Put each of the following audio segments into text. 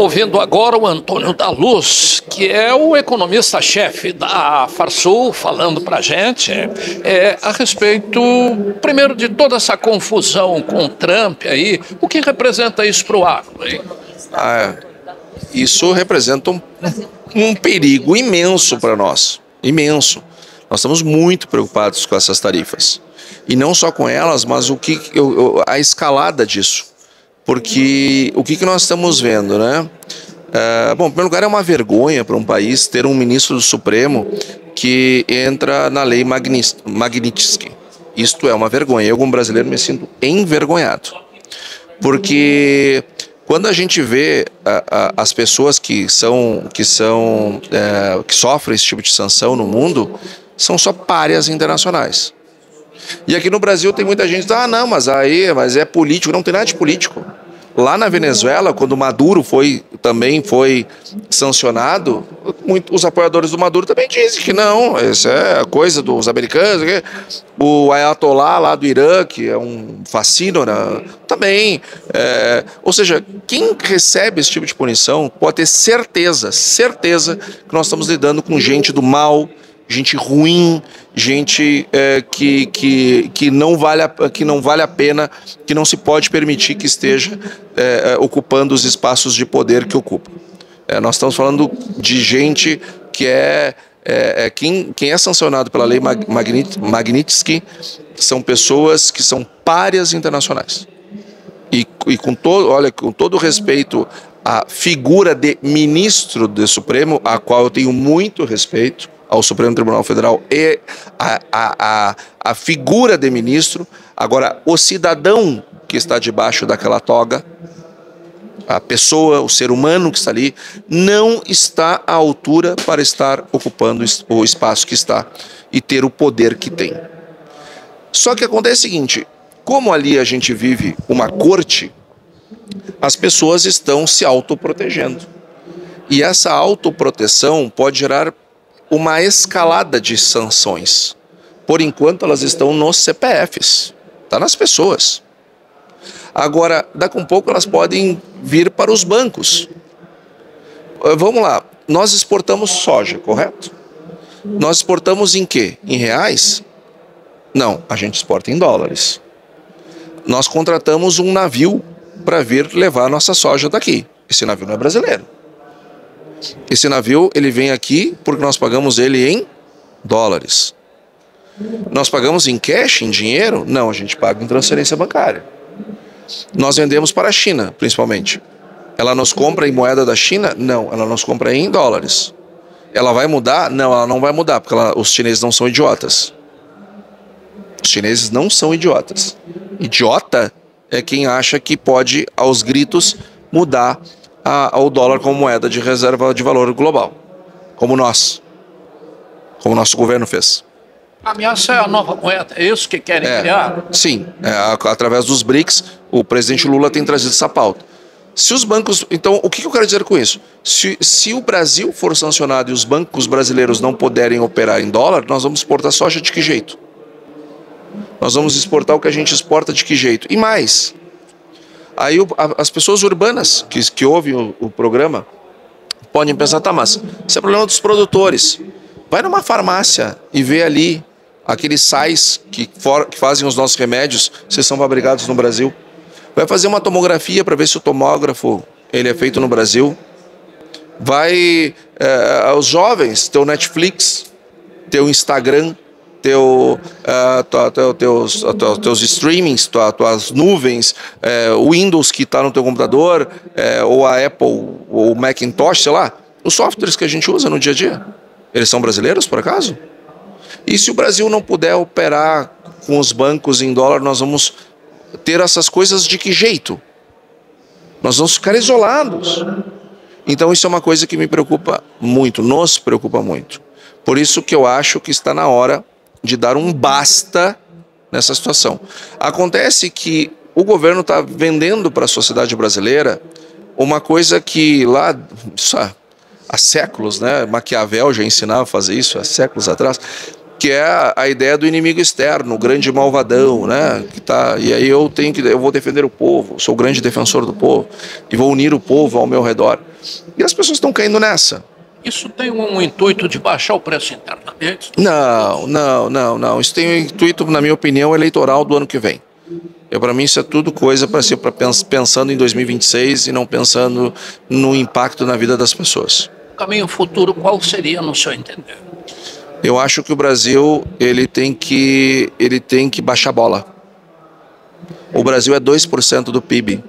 ouvindo agora o Antônio da Luz, que é o economista-chefe da Farsul, falando para a gente a respeito, primeiro, de toda essa confusão com o Trump aí. O que representa isso para o agro, hein? Isso representa um perigo imenso para nós, imenso. Nós estamos muito preocupados com essas tarifas. E não só com elas, mas a escalada disso. Porque o que nós estamos vendo, né? Bom, em primeiro lugar, é uma vergonha para um país ter um ministro do Supremo que entra na lei Magnitsky. Isto é uma vergonha. Eu, como brasileiro, me sinto envergonhado. Porque quando a gente vê as pessoas que sofrem esse tipo de sanção no mundo, são só párias internacionais. E aqui no Brasil tem muita gente que diz, não, mas é político. Não tem nada de político. Lá na Venezuela, quando o Maduro também foi sancionado, os apoiadores do Maduro também dizem que não, isso é coisa dos americanos. O Ayatollah lá do Irã, que é um fascínora, também. Ou seja, quem recebe esse tipo de punição pode ter certeza que nós estamos lidando com gente do mal, gente ruim, gente que não vale a pena, que não se pode permitir que esteja ocupando os espaços de poder que ocupa. Nós estamos falando de gente que quem é sancionado pela lei Magnitsky são pessoas que são párias internacionais. E com todo respeito à figura de ministro do Supremo, a qual eu tenho muito respeito, ao Supremo Tribunal Federal e a figura de ministro. Agora, o cidadão que está debaixo daquela toga, a pessoa, o ser humano que está ali, não está à altura para estar ocupando o espaço que está e ter o poder que tem. Só que acontece o seguinte, como ali a gente vive uma corte, as pessoas estão se autoprotegendo. E essa autoproteção pode gerar uma escalada de sanções. Por enquanto, elas estão nos CPFs, está nas pessoas. Agora, daqui a um pouco, elas podem vir para os bancos. Vamos lá, nós exportamos soja, correto? Nós exportamos em quê? Em reais? Não, a gente exporta em dólares. Nós contratamos um navio para vir levar a nossa soja daqui. Esse navio não é brasileiro. Esse navio, ele vem aqui porque nós pagamos ele em dólares. Nós pagamos em cash, em dinheiro? Não, a gente paga em transferência bancária. Nós vendemos para a China, principalmente. Ela nos compra em moeda da China? Não, ela nos compra em dólares. Ela vai mudar? Não, ela não vai mudar, porque os chineses não são idiotas. Os chineses não são idiotas. Idiota é quem acha que pode, aos gritos, mudar ao dólar como moeda de reserva de valor global, como o nosso governo fez. A ameaça é a nova moeda, é isso que querem criar? Sim, através dos BRICS, o presidente Lula tem trazido essa pauta. Se os bancos, então, o que eu quero dizer com isso? Se o Brasil for sancionado e os bancos brasileiros não puderem operar em dólar, nós vamos exportar soja de que jeito? Nós vamos exportar o que a gente exporta de que jeito? E mais, aí as pessoas urbanas que ouvem o programa podem pensar, tá, mas isso é problema dos produtores. Vai numa farmácia e vê ali aqueles sais que fazem os nossos remédios, se são fabricados no Brasil. Vai fazer uma tomografia para ver se o tomógrafo ele é feito no Brasil. Vai aos jovens, teu Netflix, teu Instagram, teus streamings, tuas nuvens, o Windows que está no teu computador, ou a Apple, ou o Macintosh, sei lá, os softwares que a gente usa no dia a dia, eles são brasileiros, por acaso? E se o Brasil não puder operar com os bancos em dólar, nós vamos ter essas coisas de que jeito? Nós vamos ficar isolados. Então isso é uma coisa que me preocupa muito, nos preocupa muito. Por isso que eu acho que está na hora de dar um basta nessa situação. Acontece que o governo está vendendo para a sociedade brasileira uma coisa que lá há séculos, né, Maquiavel já ensinava a fazer isso há séculos atrás, que é a ideia do inimigo externo, o grande malvadão, né? E aí eu vou defender o povo, sou o grande defensor do povo e vou unir o povo ao meu redor. E as pessoas estão caindo nessa. Isso tem um intuito de baixar o preço internamente? Não. Isso tem um intuito, na minha opinião, eleitoral do ano que vem. Para mim isso é tudo coisa para ser pensando em 2026 e não pensando no impacto na vida das pessoas. O caminho futuro qual seria, no seu entender? Eu acho que o Brasil ele tem que baixar a bola. O Brasil é 2% do PIB.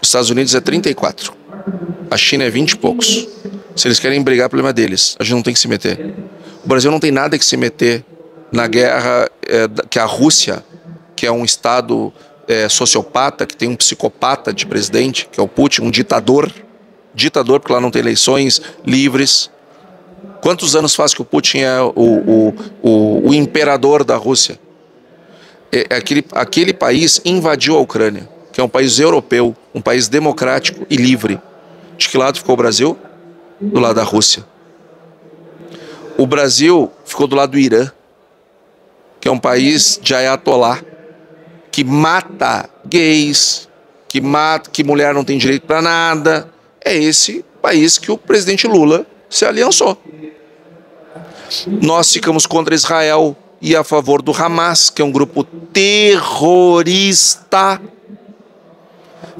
Os Estados Unidos é 34%. A China é 20 e poucos. Se eles querem brigar, problema deles. A gente não tem que se meter. O Brasil não tem nada que se meter na guerra que a Rússia, que é um estado sociopata, que tem um psicopata de presidente, que é o Putin, um ditador, porque lá não tem eleições livres. Quantos anos faz que o Putin é o imperador da Rússia? Aquele país invadiu a Ucrânia, que é um país europeu, um país democrático e livre. De que lado ficou o Brasil? Do lado da Rússia. O Brasil ficou do lado do Irã, que é um país de ayatolá, que mata gays, que mulher não tem direito para nada. É esse país que o presidente Lula se aliançou. Nós ficamos contra Israel e a favor do Hamas, que é um grupo terrorista.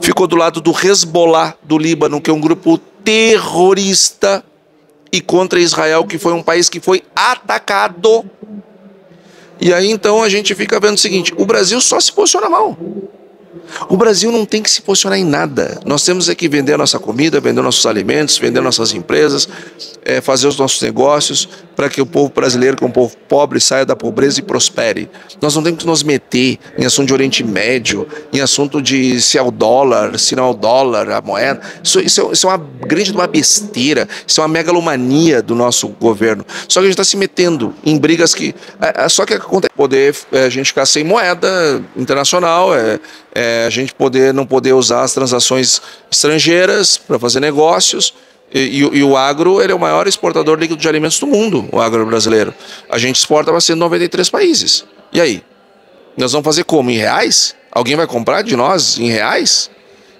Ficou do lado do Hezbollah, do Líbano, que é um grupo terrorista, e contra Israel, que foi um país que foi atacado. E aí então a gente fica vendo o seguinte: o Brasil só se posiciona mal. O Brasil não tem que se posicionar em nada. Nós temos que vender a nossa comida, vender nossos alimentos, vender nossas empresas, fazer os nossos negócios para que o povo brasileiro, que é um povo pobre, saia da pobreza e prospere. Nós não temos que nos meter em assunto de Oriente Médio, em assunto de se é o dólar, se não é o dólar, a moeda. Isso é uma grande besteira, isso é uma megalomania do nosso governo. Só que a gente está se metendo em brigas que... Só que acontece poder a gente ficar sem moeda internacional, a gente não poder usar as transações estrangeiras para fazer negócios. E o agro, ele é o maior exportador líquido de alimentos do mundo, o agro brasileiro. A gente exporta para 193 países. E aí? Nós vamos fazer como? Em reais? Alguém vai comprar de nós em reais?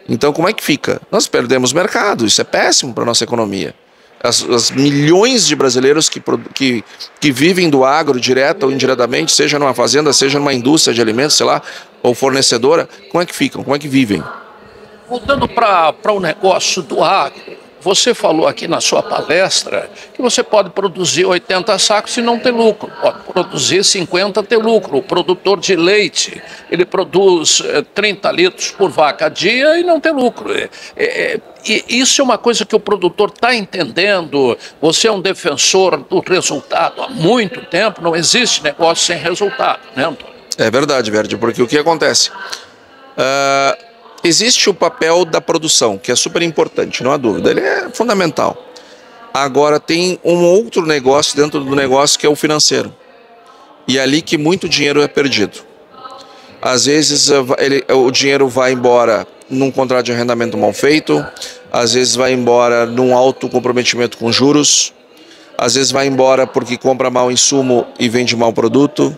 Então como é que fica? Nós perdemos mercado, isso é péssimo para a nossa economia. As milhões de brasileiros que vivem do agro, direta ou indiretamente, seja numa fazenda, seja numa indústria de alimentos, sei lá, ou fornecedora, como é que ficam? Como é que vivem? Voltando para o negócio do agro, você falou aqui na sua palestra que você pode produzir 80 sacos e não ter lucro, pode produzir 50 e ter lucro. O produtor de leite, ele produz 30 litros por vaca a dia e não ter lucro. E isso é uma coisa que o produtor está entendendo. Você é um defensor do resultado há muito tempo, não existe negócio sem resultado, né, Antônio? É verdade, Verdi, porque o que acontece? Existe o papel da produção, que é super importante, não há dúvida, ele é fundamental. Agora tem um outro negócio dentro do negócio que é o financeiro. E é ali que muito dinheiro é perdido. Às vezes o dinheiro vai embora num contrato de arrendamento mal feito, às vezes vai embora num alto comprometimento com juros, às vezes vai embora porque compra mal insumo e vende mal produto.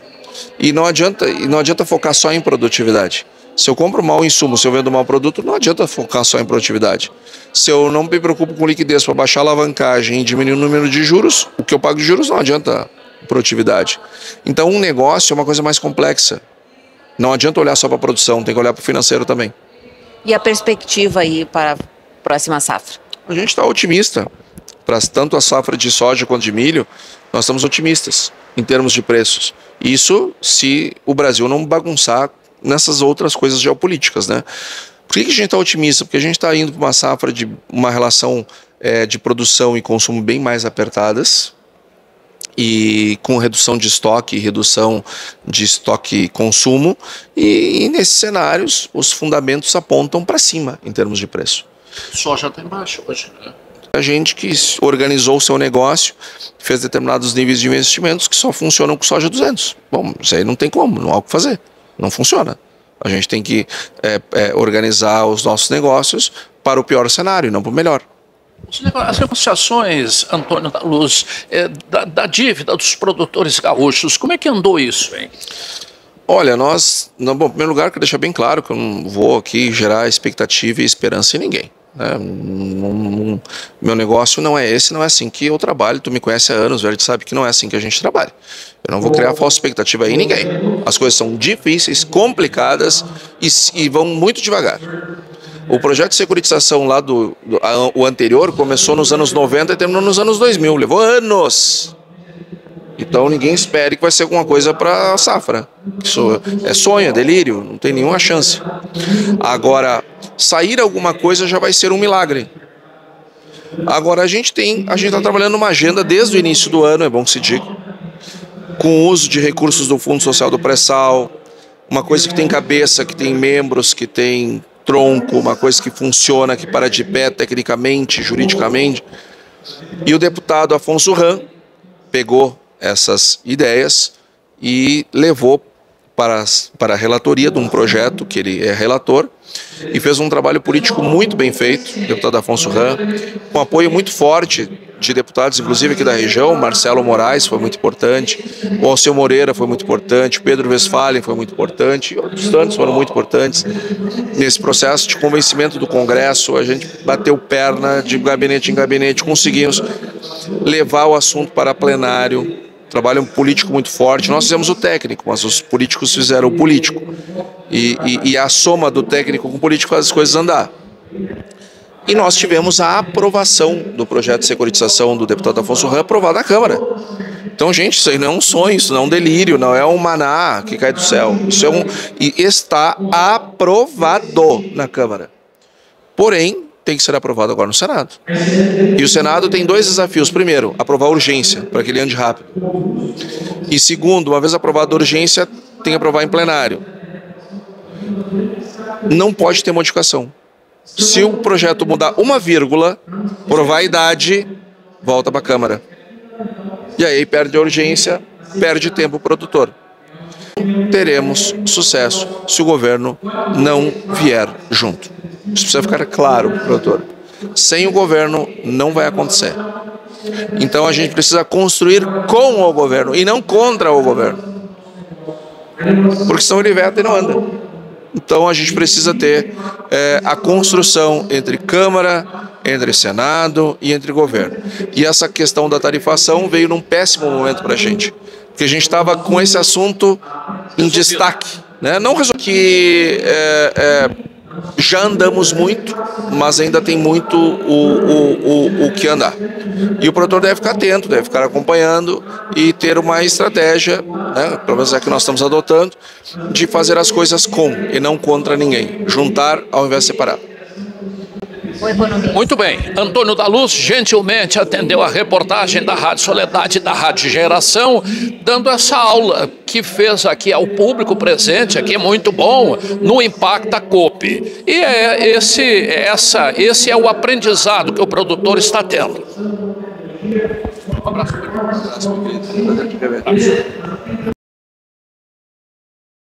E não adianta focar só em produtividade. Se eu compro mal insumo, se eu vendo mal produto, não adianta focar só em produtividade. Se eu não me preocupo com liquidez para baixar a alavancagem e diminuir o número de juros, o que eu pago de juros não adianta produtividade. Então um negócio é uma coisa mais complexa. Não adianta olhar só para a produção, tem que olhar para o financeiro também. E a perspectiva aí para a próxima safra? A gente está otimista. Para tanto a safra de soja quanto de milho, nós estamos otimistas em termos de preços. Isso se o Brasil não bagunçar nessas outras coisas geopolíticas, né? Por que a gente está otimista? Porque a gente está indo para uma safra de uma relação de produção e consumo bem mais apertadas e com redução de estoque e consumo, e nesses cenários os fundamentos apontam para cima em termos de preço. Soja está embaixo hoje, né? A gente que organizou o seu negócio, fez determinados níveis de investimentos que só funcionam com soja 200. Bom, isso aí não tem como, não há o que fazer. Não funciona. A gente tem que organizar os nossos negócios para o pior cenário e não para o melhor. As negociações, Antônio da Luz, da dívida dos produtores gaúchos, como é que andou isso, hein? Olha, bom, em primeiro lugar, quero deixar bem claro que eu não vou aqui gerar expectativa e esperança em ninguém, né? Meu negócio não é esse, não é assim que eu trabalho. Tu me conhece há anos, velho, tu sabe que não é assim que a gente trabalha. Eu não vou criar falsa expectativa em ninguém. As coisas são difíceis, complicadas e vão muito devagar. O projeto de securitização lá o anterior começou nos anos 90 e terminou nos anos 2000, levou anos. Então ninguém espere que vai ser alguma coisa para a safra. Isso é sonho, é delírio, não tem nenhuma chance. Agora, sair alguma coisa já vai ser um milagre. Agora a gente está trabalhando numa agenda desde o início do ano, é bom que se diga, com o uso de recursos do Fundo Social do Pré-Sal, uma coisa que tem cabeça, que tem membros, que tem tronco, uma coisa que funciona, que para de pé tecnicamente, juridicamente. E o deputado Afonso Ram pegou essas ideias e levou para a relatoria de um projeto, que ele é relator, e fez um trabalho político muito bem feito, o deputado Afonso Ram, com apoio muito forte de deputados, inclusive aqui da região. Marcelo Moraes foi muito importante, o Alceu Moreira foi muito importante, o Pedro Westphalen foi muito importante, e outros tantos foram muito importantes. Nesse processo de convencimento do Congresso, a gente bateu perna de gabinete em gabinete, conseguimos levar o assunto para plenário. Trabalho político muito forte. Nós fizemos o técnico, mas os políticos fizeram o político. E a soma do técnico com o político faz as coisas andar. E nós tivemos a aprovação do projeto de securitização do deputado Afonso Ram aprovado na Câmara. Então, gente, isso aí não é um sonho, isso não é um delírio, não é um maná que cai do céu. Isso e está aprovado na Câmara. Porém, tem que ser aprovado agora no Senado. E o Senado tem dois desafios. Primeiro, aprovar a urgência, para que ele ande rápido. E segundo, uma vez aprovada a urgência, tem que aprovar em plenário. Não pode ter modificação. Se o projeto mudar uma vírgula, por vaidade, volta para a Câmara. E aí perde a urgência, perde tempo o produtor. Teremos sucesso se o governo não vier junto. Isso precisa ficar claro, produtor. Sem o governo não vai acontecer. Então a gente precisa construir com o governo e não contra o governo. Porque senão ele veta e não anda. Então a gente precisa ter a construção entre Câmara, entre Senado e entre governo. E essa questão da tarifação veio num péssimo momento para a gente. Porque a gente estava com esse assunto em destaque, né? Não que já andamos muito, mas ainda tem muito o que andar. E o produtor deve ficar atento, deve ficar acompanhando e ter uma estratégia, né, pelo menos é que nós estamos adotando, de fazer as coisas com e não contra ninguém. Juntar ao invés de separar. Muito bem, Antônio da Luz gentilmente atendeu a reportagem da Rádio Soledade e da Rádio Geração, dando essa aula que fez aqui ao público presente, aqui muito bom, no Impacta Coop. E esse é o aprendizado que o produtor está tendo. Um abraço.